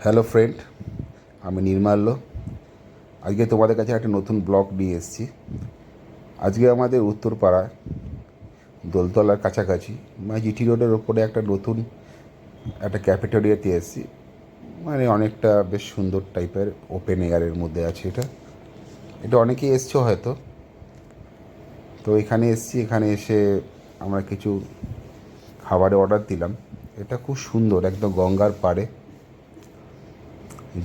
Hello friend, আমি নির্মাল্য। আজকে তোমাদের কাছে একটা নতুন ব্লগ নিয়ে এসেছি। আজকে আমাদের উত্তরপাড়ায় দোলতলার কাছাকাছি জিটি রোডের ওপরে একটা ক্যাফেটেরিয়াতে এসেছি। অনেকটা বেশ সুন্দর টাইপের ওপেন এয়ারের মধ্যে আছে এটা। এটা অনেকেই এসছো হয়তো। তো এখানে এসেছি, এখানে এসে আমরা কিছু খাবারের অর্ডার দিলাম। এটা খুব সুন্দর, একদম গঙ্গার পাড়ে,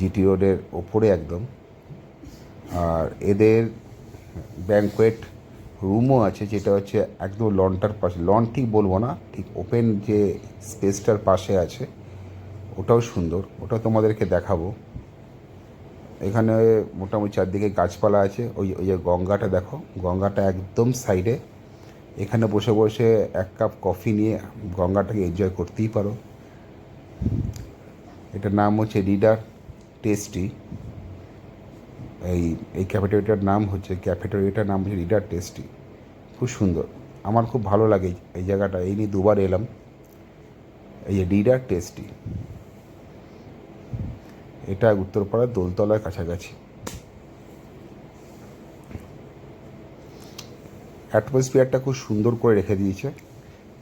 জিটি রোডের ওপরে একদম। আর এদের ব্যাঙ্কোয়েট রুমও আছে, যেটা হচ্ছে একদম লনটার পাশে। লন ঠিক বলবো না, ঠিক ওপেন যে স্পেসটার পাশে আছে, ওটাও সুন্দর। ওটাও তোমাদেরকে দেখাবো। এখানে মোটামুটি চারদিকে গাছপালা আছে। ওই ওই যে গঙ্গাটা দেখো, গঙ্গাটা একদম সাইডে। এখানে বসে বসে এক কাপ কফি নিয়ে গঙ্গাটাকে এনজয় করতেই পারো। এটার নাম হচ্ছে রিডার টেস্টি। এই এই ক্যাফেটেরিয়াটার নাম হচ্ছে রিডার টেস্টি। খুব সুন্দর, আমার খুব ভালো লাগে এই জায়গাটা। এই নিয়ে দুবার এলাম। এই যে রিডার টেস্টি, এটা উত্তরপাড়ার দোলতলার কাছাকাছি। অ্যাটমসফিয়ারটা খুব সুন্দর করে রেখে দিয়েছে।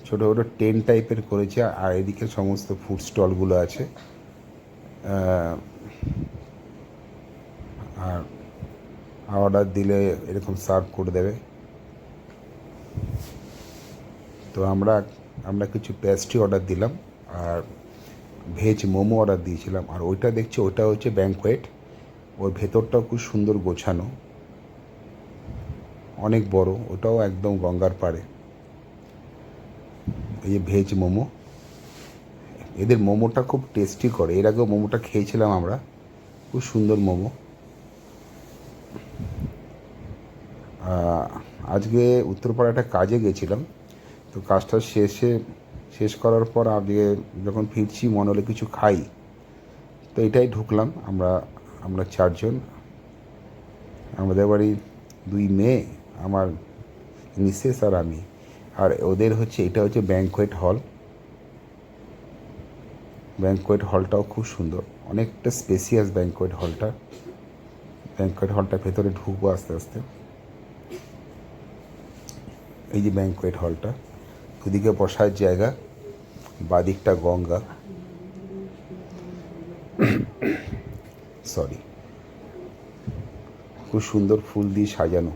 ছোটো ছোটো টেন্ট টাইপের করেছে, আর এদিকে সমস্ত ফুড স্টলগুলো আছে। আর অর্ডার দিলে এরকম সার্ভ করে দেবে। তো আমরা কিছু পেস্ট্রি অর্ডার দিলাম, আর ভেজ মোমো অর্ডার দিয়েছিলাম। আর ওইটা দেখছি, ওটা হচ্ছে ব্যাঙ্কোয়েট। ওর ভেতরটাও খুব সুন্দর গোছানো, অনেক বড়। ওটাও একদম গঙ্গার পাড়ে। এই যে ভেজ মোমো, এদের মোমোটা খুব টেস্টি করে। এর আগেও মোমোটা খেয়েছিলাম আমরা, খুব সুন্দর মোমো। আজকে উত্তরপাড়া একটা কাজে গেছিলাম। তো কাজটা শেষ করার পর আজকে যখন ফিরছি, মনে হলো কিছু খাই। তো এটাই ঢুকলাম। আমরা চারজন, আমাদের বাড়ি 2 মেয়ে, আমার মিসেস আর আমি। আর ওদের হচ্ছে, এটা হচ্ছে ব্যাঙ্কোয়েট হল। ব্যাঙ্কোয়েট হলটাও খুব সুন্দর, অনেকটা স্পেসিয়াস ব্যাঙ্কোয়েট হলটা ভেতরে ঢুকবো আস্তে আস্তে। এই যে ব্যাঙ্কোয়েট হলটা, দুদিকে বসার জায়গা, বাদিকটা গঙ্গা। সরি, খুব সুন্দর ফুল দিয়ে সাজানো।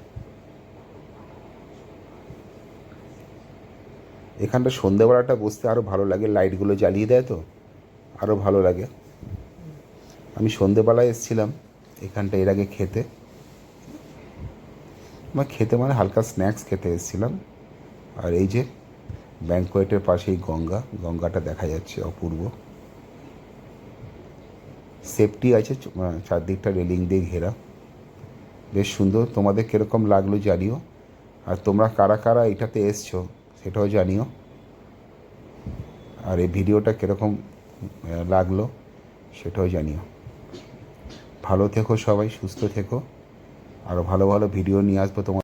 এখানটা সন্ধ্যেবেলাটা বসতে আরও ভালো লাগে, লাইটগুলো জ্বালিয়ে দেয় তো আরও ভালো লাগে। আমি সন্ধ্যেবেলায় এসেছিলাম এখানটা এর আগে খেতে। হালকা স্ন্যাক্স খেতে এসেছিলাম। আর এই যে ব্যাঙ্কোয়েটের পাশেই গঙ্গাটা দেখা যাচ্ছে, অপূর্ব। সেফটি আছে, চারদিকটা রেলিং দিয়ে ঘেরা, বেশ সুন্দর। তোমাদের কীরকম লাগলো জানিও। আর তোমরা কারা কারা এটাতে এসছো সেটাও জানিও। আর এই ভিডিওটা কীরকম লাগলো সেটাও জানিও। ভালো থেকো সবাই, সুস্থ থেকো। আরও ভালো ভালো ভিডিও নিয়ে আসবো তোমার।